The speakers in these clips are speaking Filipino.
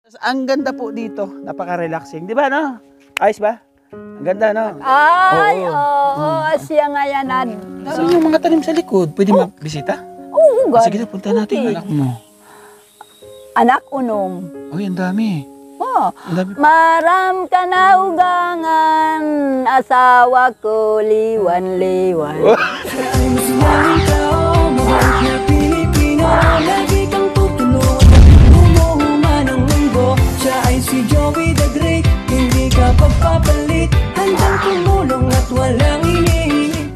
Ang ganda po dito, napaka-relaxing. Di ba, no? Ayos ba? Ang ganda, no? Ay, oo, siya nga yan. Saan yung mga tanim sa likod? Pwede mabisita? Oo, God. Sige na, punta natin yung anak mo. Anak unom. Uy, ang dami. Oh. Ang dami. Maram ka na ugangan, asawa ko liwan-liwan. Ay masinahing tao, mabait na Pilipino. Lagi kang tutulungan, bumuhuma ng mundo. Siya ay si Joey the Great, hindi ka pagpapalit. Handang tumulong at walang hinihingi.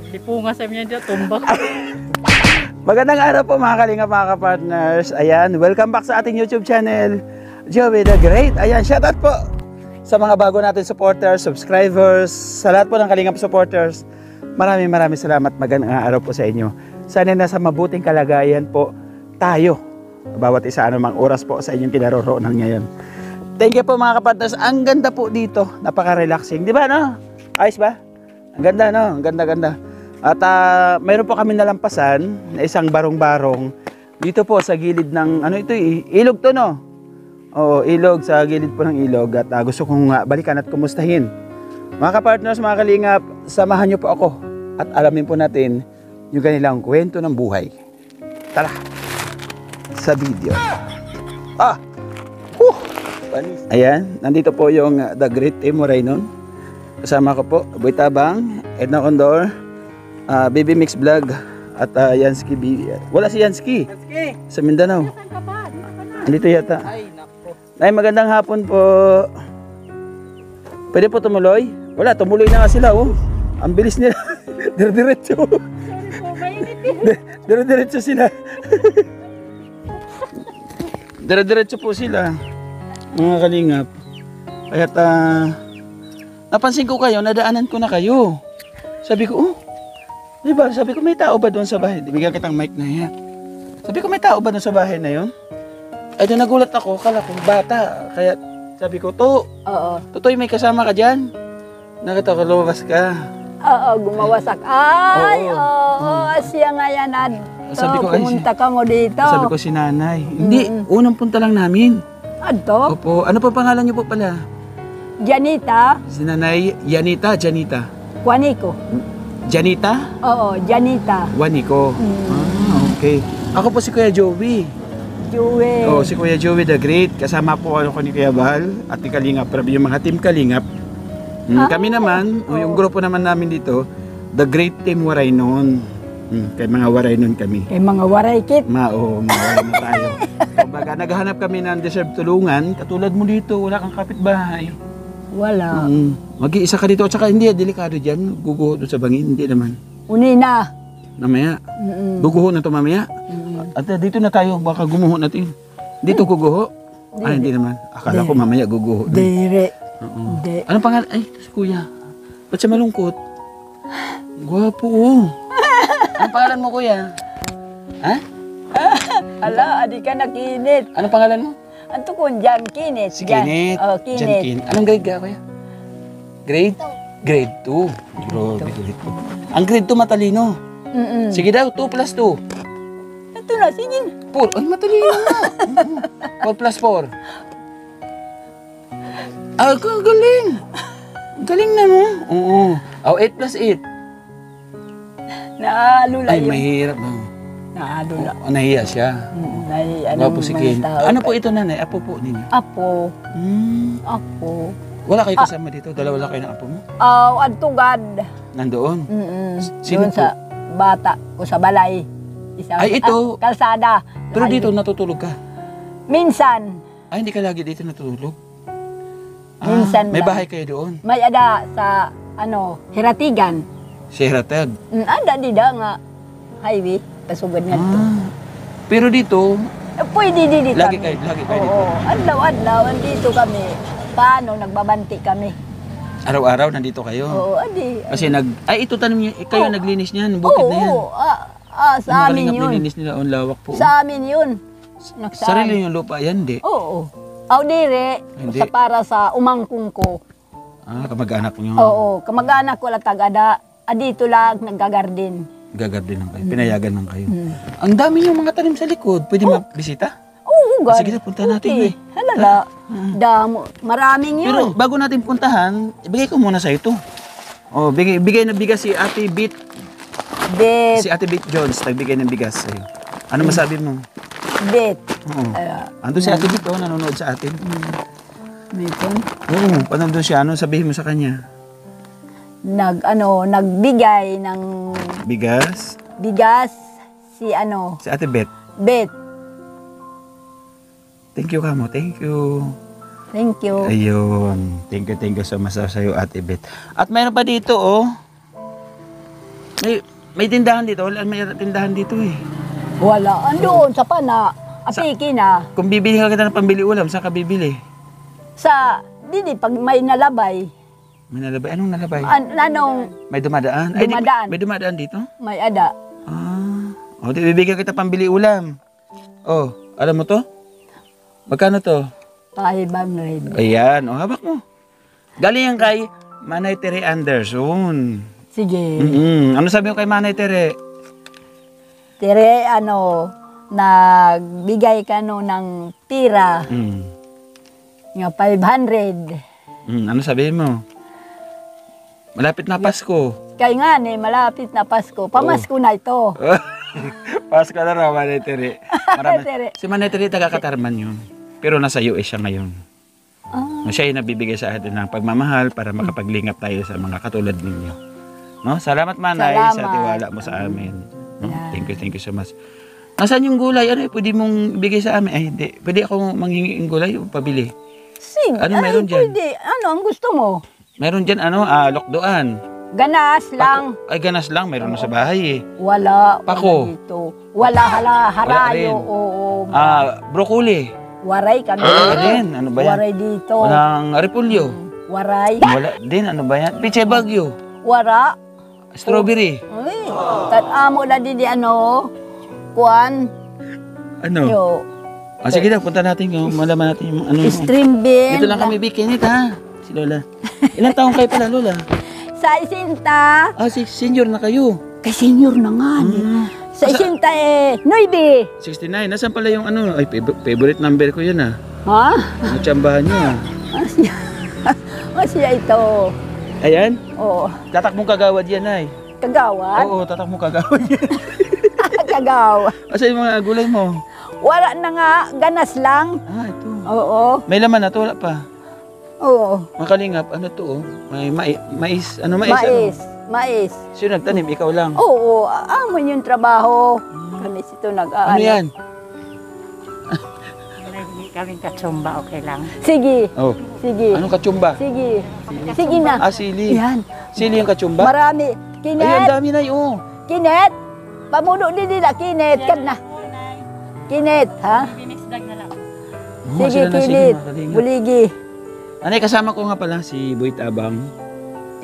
Hindi po nga sa niya dyan, tumbak. Magandang araw po mga kalingap, mga ka-partners. Ayan, welcome back sa ating YouTube channel, Joey the Great. Ayan, shoutout po sa mga bago natin supporters, subscribers, sa lahat po ng kalingap supporters. Maraming salamat. Magandang araw po sa inyo. Sana nasa mabuting kalagayan po tayo. Bawat isa anumang oras po sa inyong kinaroroonan ngayon. Thank you po mga ka-partners. Ang ganda po dito. Napaka-relaxing. Di ba, no? Ayos ba? Ang ganda, no? Ang ganda. At mayroon po kami nalampasan na isang barong-barong dito po sa gilid ng, ano ito, ilog to, no? Oo, ilog, sa gilid po ng ilog. At gusto kong balikan at kumustahin. Mga ka-partners, mga kalingap, samahan niyo po ako at alamin po natin yung kanilang kwento ng buhay. Tara, sa video. Ayan, nandito po yung The Great Team Moraynon. Kasama ko po, Boy Tabang, Edna Condor, Baby Mix Vlog, at Yansky. Wala si Yansky. Sa Mindanao. Andito yata. Ay, magandang hapon po. Pwede po tumuloy? Wala, tumuloy na nga sila, oh. Ang bilis nila. Dire-diretso. Dire-diretso sila. Dire-diretso po sila. Mga kalingap. Kaya't, napansin ko kayo, nadaanan ko na kayo. Sabi ko, diba? Sabi ko, may tao ba doon sa bahay? Bigyan kitang mic na yan. Sabi ko, may tao ba doon sa bahay na yun? Ay, doon nagulat ako. Kala ko, bata. Kaya sabi ko, Totoy, may kasama ka dyan? Nakita ko, lumabas ka. Oo, gumawasak. Ay, oo, siya nga yan. Sabi ko, pumunta ka mo dito. Sabi ko, si nanay. Hindi, unang punta lang namin. Ato? Opo. Ano pa pangalan niyo po pala? Janita, Si nanay, Janita. Juanico. Janita? Oo, Janita. Juanico. Okay. Ako po si Kuya Joey. Jue. Oh, si Kuya Joey the Great. Kasama po ako ni Kuya Bahal at ni Kalingap. Pero yung mga team Kalingap. Kami naman, yung grupo naman namin dito, The Great Team Waraynon. Kaya mga Waraynon kami. Kay mga waraykit. Mga Waraynon tayo. Kumbaga, naghahanap kami ng deserve tulungan. Katulad mo dito, wala kang kapitbahay. Wala. Mag-iisa ka dito. At saka hindi, delikado dyan. Guguho doon sa bangin. Hindi naman. Unina. Mamaya. Guguho na to mamaya. At dito na tayo. Baka gumuho natin. Dito guguho? Ay, hindi naman. Akala ko mamaya guguho. Dire. Hindi. Anong pangalan? Ay, si Kuya. Ba't siya malungkot? Gwapo, oh. Anong pangalan mo, Kuya? Ha? Ala, adi ka nakinit. Anong pangalan mo? Anto ko, Jan Kinit. Si Kinit. Oh, Kinit. Anong grade ka, Kuya? Grade? Grade 2. Grabe, grade 2. Ang grade 2 matalino. Sige daw, 2 plus 2. Ito na, sige. 4. Ay, matalino na. 4 plus 4. Ah, galing. Galing na, no? Oo. 8 plus 8. Naalula Ay, yun. mahirap. Naalula. Nahiya siya. Gwapo si Kin. Ano po ito, nanay? Apo po ninyo? Apo. Apo. Wala kayo kasama dito? Dalawa lang kayo ng apo mo? Antugad. Nandoon? Sino Doon sa bata ko sa balay. Isang, Ay, ito. Kalsada. Pero dito natutulog ka? Minsan. Ay, hindi ka lagi dito natutulog? Minsan may lang. bahay kayo doon? May ada sa, Hiratigan. Siratag. Ada di da nga. Highway. Pasugad nga ito. Pero dito, Pwede dito lagi kami. kayo dito? Oo. Adlaw-adlaw. Andito kami. Paano? Nagbabanti kami. Araw-araw nandito kayo? Oo, adi. Kasi ito tanim niyo, kayo naglinis niyan, bukid na yan. Oo. Sa amin yun. Nilinis nila ang lawak po. Sa amin yun. Sarili yung lupa yan, di? Oo. Audire, Hindi. sa para sa umangkong ko. Kamag-anak niyo. Oo, kamag-anak ko lang tagada. Adito lang naggagarden. Gagarden lang kayo. Pinayagan lang kayo. Ang dami yung mga tanim sa likod. Pwede mabisita? Oo, Ah, sige na, punta natin, eh. Halala. Damo. Maraming yun. Pero bago natin puntahan, ibigay ko muna sa ito. Oh, bigay na bigas si Ate Beat. Bet. Si Ate Beat Jones, nagbigay ng bigas sa'yo. Ano masabi mo? Bet. Oo. Ando si Ate Beat, oh, nanonood sa atin. May pun. Oo, panood siya. Ano sabihin mo sa kanya? Nagbigay ng Bigas? bigas si Si Ate Bet. Bet. Thank you, Kamo. Thank you. Thank you. Ayun. Thank you so much sa'yo, Ate Bet. At mayroon pa dito, oh. May tindahan dito. Wala, may tindahan dito, eh. Wala. Andoon sa pana. Apiki na. Kung bibili ka kita ng pambili ulam, saan ka bibili? Didi, pag may nalabay. May nalabay. Anong nalabay? Anong May dumadaan? Dumadaan. May dumadaan dito? may ada. Ah. O, di bibigyan kita pambili ulam. Oh, alam mo to? Magkano to? 500. Ayan, o, hawak mo. Galing yan kay Manay Tere Anderson. Sige. Ano sabi mo kay Manay Tere? Tere, nagbigay ka ng tira. Nga 500. Ano sabi mo? Malapit na Pasko. Kaya nga malapit na Pasko. Pamasko na ito. Pasko na raw, Manay Tere. Tere. Si Manay Tere, taga-Katarman yun. Pero nasa US siya ngayon. Siya yung nabibigay sa atin ng pagmamahal para makapaglingap tayo sa mga katulad ninyo. No? Salamat, Manay, Salamat. sa tiwala mo sa amin. No? Thank you so much. Nasaan yung gulay? Ano, pwede mong bigay sa amin? Ay, hindi. Pwede ako manghingi ng gulay o pabili? Sige. Ano meron dyan? Pwede. Ang gusto mo? Meron dyan, lokdoan. Ganas lang. Ay, ganas lang. Meron na sa bahay, eh. Wala. Pako. Wala dito. Wala harayo. rin. Oo. Broccoli. Waray kami. Wala din. Ano ba yan? Waray dito. Walang repulyo. Waray. Wala din. Ano ba yan? Piche bagyo. Wara. Strawberry. Ay. Amo na di kuan. Ano? Yo. Sige na, punta natin yung malaman natin yung ano. Stream bean. Dito lang kami bikinit, ha? Si Lola. Ilang taong kayo pala, Lola? Sa isinta. Senior na kayo. Kay senior na nga. Sa isinta 9. 69. Nasaan pala yung ano? Ay, favorite number ko yun, ha? Ha? Natsambahan nyo, ha? Masya ito. Ayan? Oo. Tatakbong kagawad yan, ay. Kagawad? Oo, tatakbong kagawad yan. Kagawad. Asa yung mga gulay mo? Wala na nga. Ganas lang. Ito. Oo. May laman na to, wala pa. Oo. Makalingap, ano to, oh? May mais. Ano mais? Mais. Ano? Mais. Sino nagtanim? Ikaw lang. Oo. Amon yung trabaho. Kami sito Ano yan? Kaming katsumba, okay lang. Sige. Oh. Sige. Anong katsumba? Sige. Sige na. Sili. Yan. Sili yung katsumba? Marami. Ay, ang Kinet. dami na yun. Kinet. Pamuno din nila. Kinet. Kad na. Kinet. Ha? Binisdag na lang. Sige, Kinet. Buligi. Anay, kasama ko nga pala si Boy Tabang.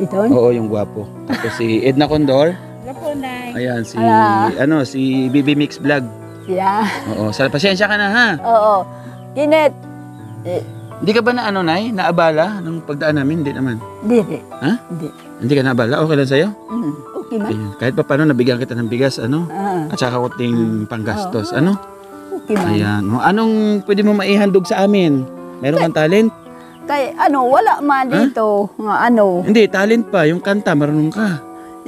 Ito? Oo, yung gwapo. Tapos si Edna Condor. Gapo, Nay. Ayan, si, Ala. si BB Mix Vlog. Siya. Oo, pasensya ka na, ha? Oo. Kinet. Hindi ka ba na naabala nung pagdaan namin? Hindi naman. Hindi. Ha? Hindi. Hindi ka naabala? Okay lang sa'yo? Okay man. Ayun. Kahit pa paano, nabigyan kita ng bigas, Ah. At saka kuting panggastos, Ano? Okay man. Ayan. O, anong pwede mo maihandog sa amin? Meron kang talent? Kay wala man dito. Nga Hindi, talent pa. Yung kanta, marunong ka.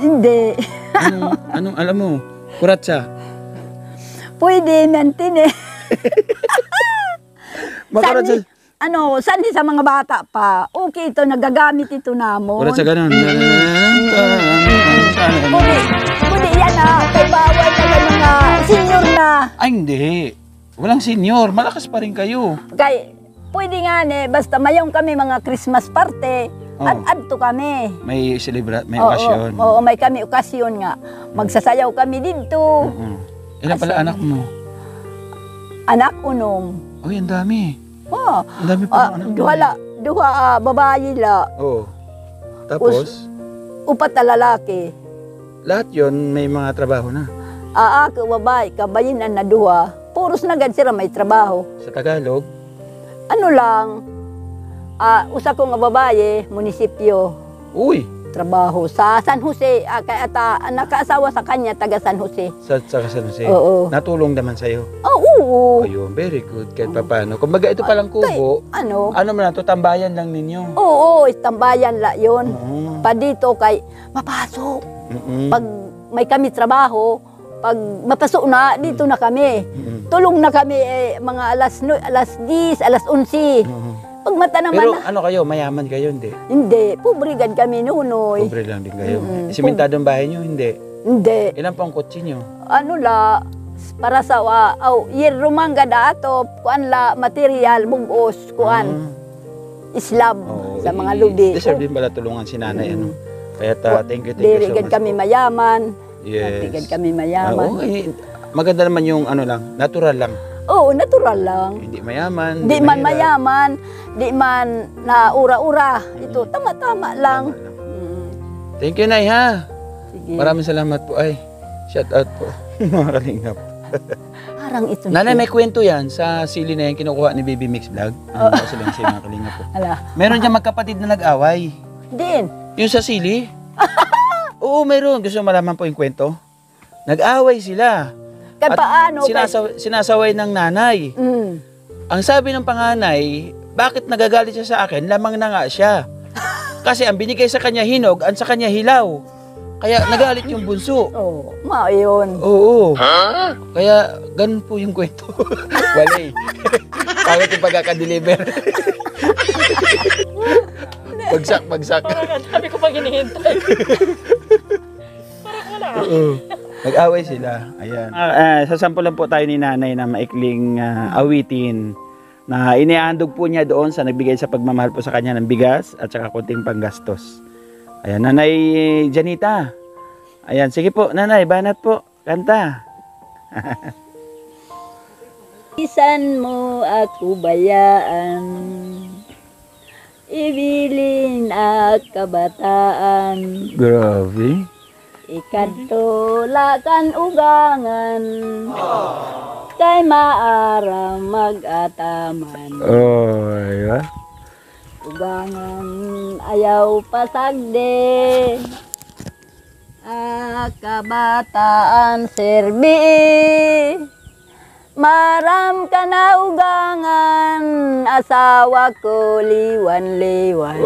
Hindi. Anong alam mo? Kuratsa. Pwede nantin eh. Makaratsa. Sandi sa mga bata pa. Okay ito, nagagamit ito namon. Kuratsa ganun. Pwede yan kay bawal na ganun na. Senior na. Ay, hindi. Walang senior. Malakas pa rin kayo. Kay, pwede nga basta mayong kami mga Christmas party. Oh. At adto kami. May okasyon. Oo, may kami okasyon nga. Magsasayaw kami dito. Ilan pala anak mo? Anak unom. Ay, ang dami. Oh, Ang dami pa anak mo. duha babae la. Oo. Tapos, Upat na lalaki. lahat yon may mga trabaho na. Ako babae, kabayinan na duha. Puros na gad sila may trabaho. Sa Tagalog, Ano lang, usa ko nga babae, munisipyo. uy, trabaho sa San Jose. Kaya nakaasawa sa kanya, taga San Jose. Sa San Jose. Oo. Natulong naman sa'yo. Oo. Ayun, very good. Kahit paano. Kumbaga ito palang kubo, Ano? ano man to, tambayan lang ninyo. Oo, istambayan la yun. Oo. Pa dito kay mapasok. Mm-mm. Pag may kami trabaho, pag mapasok na, dito na kami. Mm-mm. Tulong na kami mga alas 10, alas 11. Oo. Pag mata naman Pero na. ano kayo, mayaman kayo, hindi? Hindi, pobrigad kami nunoy. Pobre lang din kayo. Mm-mm. Simentadong bahay nyo, hindi? Hindi. Ilan pang kotse nyo? Ano la, para sa year rumangga dato, kuan la material, bugos, kuan, Islam Oo, sa mga ludi. Deserve din pala tulungan si nanay, ano? Kaya thank you so Dirigad much. kami mayaman. Yes. Dirigad kami mayaman. Okay. Maganda naman yung ano lang, natural lang. Oo, natural lang. Hindi mayaman. Di man mahirap. mayaman, di man na ura-ura. Ito, tama-tama lang. Tama lang. Mm, Thank you, Nay, ha? sige. Maraming salamat po. Ay, shout out po. Mga kalingap. Parang ito. Nanay, may kwento yan sa sili na yan kinukuha ni Baby Mix Vlog. Ano ba sila yung mga kalingap po? Ala. Meron dyan magkapatid na nag-away. Din. Yung sa sili? Oo, meron. Gusto mo malaman po yung kwento? Nag-away sila. Kaya At paano? sinasaway ng nanay. Ang sabi ng panganay, bakit nagagalit siya sa akin? Lamang na nga siya. Kasi ang binigay sa kanya hinog, ang sa kanya hilaw. Kaya nagalit yung bunso. Oo, yun. Oo. Kaya ganun po yung kwento. Wala eh. Pangit yung pagkakadeliver. Bagsak. Sabi ko pag hinihintay. Oo. Nag-away sila. Ayan. Sasampulan po tayo ni nanay na maikling awitin na inihandog po niya doon sa nagbigay sa pagmamahal po sa kanya ng bigas at saka konting panggastos. Ayan, Nanay Janita. Ayan, sige po, nanay, banat po. Kanta. Isan mo ako bayaan, ibilin ak kabataan, Grabe. ikadtulakan ugangan, kay maara mag-ataman. Oh, yeah. Ugangan ayaw pasagde, kabataan serbi. Maram ka na ugangan, asawa ko liwan-liwan.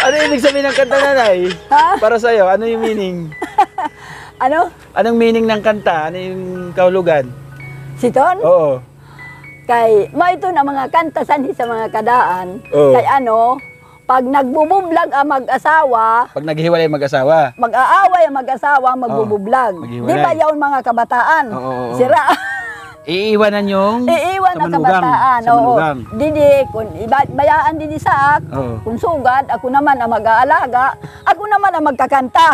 Ano ibig sabihin ng kanta, nanay? Ha? Para sa'yo, ano yung meaning? Ano? Anong meaning ng kanta? Ano yung kahulugan? Siton? Oo. Kay, ito na mga kanta sanhi sa mga kadaan. Oo. Kay pag nagbubublag ang mag-asawa, Pag naghiwalay mag-asawa. mag-aaway ang mag-asawa, magbubublag. maghiwalay. Di ba yaon mga kabataan? Oo. Sira. Iiwanan yung Iiwan sa ang manugang, kabataan. sa manugang. Didi, kung bayaan didi sa ak, Oo. kung sugad, ako naman ang mag-aalaga, ako naman ang magkakanta.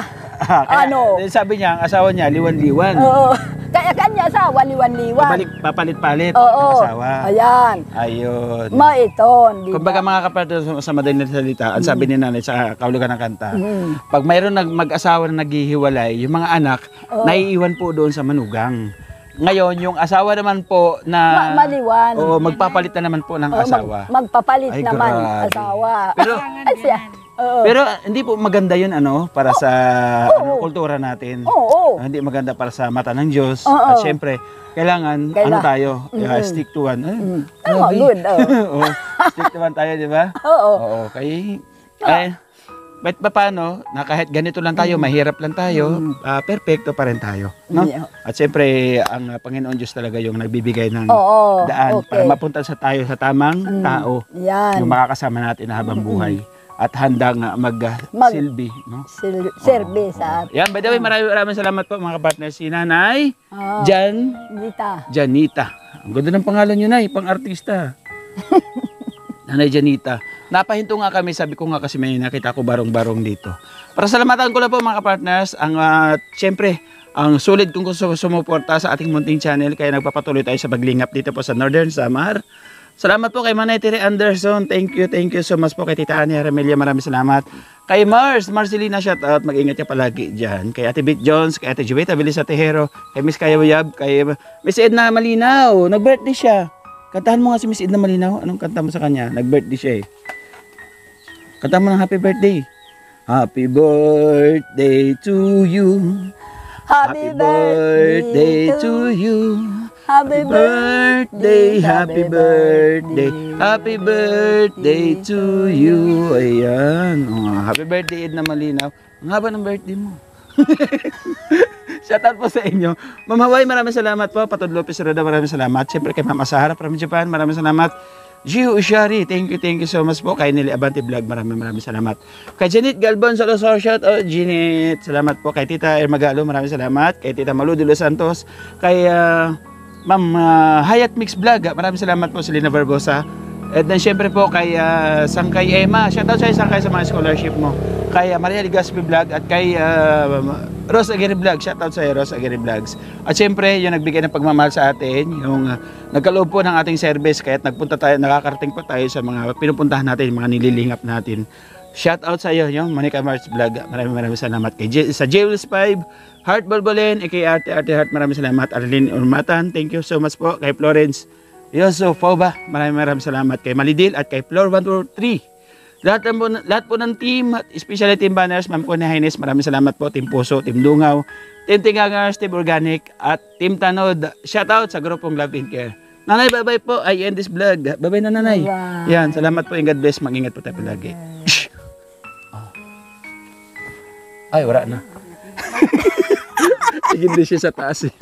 Ano? Sabi niya, ang asawa niya, liwan-liwan. Oo. Kaya kanya asawa, liwan-liwan. Papalit-palit Oo. ang asawa. Ayan. Ayun. Maiton. Di Kumbaga ba? mga kapatid sa madaling salita, ang sabi ni nanay sa kahulugan ng kanta, pag mayroon mag-asawa na naghihiwalay, yung mga anak, naiiwan po doon sa manugang. Ngayon, yung asawa naman po na... Maliwan. Oo, magpapalit na naman po ng Oo, asawa. magpapalit Ay, naman grabe. asawa. Pero, Ay, siya. Oo. pero hindi po maganda yun para sa Oo. kultura natin. Oo. Hindi maganda para sa mata ng Diyos. Oo. At syempre, kailangan, tayo, stick to one. Tama, good. Oo. Oo, stick to one tayo, di ba? Oo. Oo, ay, bet pa paano, na kahit ganito lang tayo, mahirap lang tayo, perfecto pa rin tayo. No? Yeah. At syempre, ang Panginoon Diyos talaga yung nagbibigay ng Oo. daan Okay. para mapunta sa tayo sa tamang tao, Yan. yung makakasama natin na habang buhay at handang magsilbi. No? Serbe sa atin. Yan, by the way, maraming salamat po mga partners. Si Nanay Dita. Janita. Ang ganda ng pangalan nyo, Nay, pang-artista. Nanay Janita. Napahinto nga kami, sabi ko nga kasi may nakita ko barong-barong dito. Para salamatan ko lang po mga partners, ang syempre, ang sulit kong sumuporta sa ating munting channel, kaya nagpapatuloy tayo sa paglingap dito po sa Northern Samar. Salamat po kay Manay Tere Anderson. Thank you so much po kay Tita Ani Aramelia. Maraming salamat. Kay Marcelina, shout out. Mag-ingat niya palagi dyan. Kay Ate Bit Jones, kay Ate Juweta Belisa Tejero, kay Miss Kayawayab, kay Miss Edna Malinaw. Nag-birthday siya. Kantahan mo nga si Miss Edna Malinaw. Anong kanta mo sa kanya? Nag-birthday siya eh. Kantahan mo ng happy birthday. Happy birthday to you. Happy birthday to you. Happy Birthday, happy birthday, happy birthday to you. Ayan. Oh, happy birthday, Edna Malinaw. Ang haba ng birthday mo. Shoutout po sa inyo. Ma'am Hawaii, maraming salamat po. Patod Lopez Roda, maraming salamat. Siyempre kay Ma'am Asahara from Japan, maraming salamat. Gio Ushari, thank you so much po. Kay Nelly Abante Vlog, maraming salamat. Kay Janet Galbon sa Los Orchard, Janet, salamat po. Kay Tita Ermagalo, maraming salamat. Kay Tita Malu de Los Santos, kay Ma'am Hayat Mix Vlog, maraming salamat po sa Lina Barbosa. At then syempre po kay Sangkay Emma, shoutout sa Sangkay sa mga scholarship mo. Kay Maria Ligaspi Vlog at kay Rose Aguirre Vlog, shoutout sa Rose Aguirre Vlogs. At syempre yung nagbigay ng pagmamahal sa atin, yung nagkaloob po ng ating service, kaya't nagpunta tayo, nakakarating po tayo sa mga pinupuntahan natin, mga nililingap natin. Shoutout sa iyo, yung Monica Mars Vlog, maraming salamat. Kay sa Jails 5, Heart Bolbolen, kay Arte Heart, maraming salamat. Arlene Urmatan, thank you so much po. Kay Florence Yoso Fauba, maraming salamat. Kay Malidil at kay Floor 123. Lahat po ng team, especially Team Banners, Ma'am Connie Haines, maraming salamat po. Team Puso, Team Dungaw, Team Tingangars, Team Organic, at Team Tanod. Shoutout sa grupong Love and Care. Nanay, bye-bye po. I end this vlog. Bye-bye na, Nanay. Bye-bye. Yan, salamat po and God bless. Mag-ingat po tayo palagi. Ay, wala na. Sige din siya sa taas eh.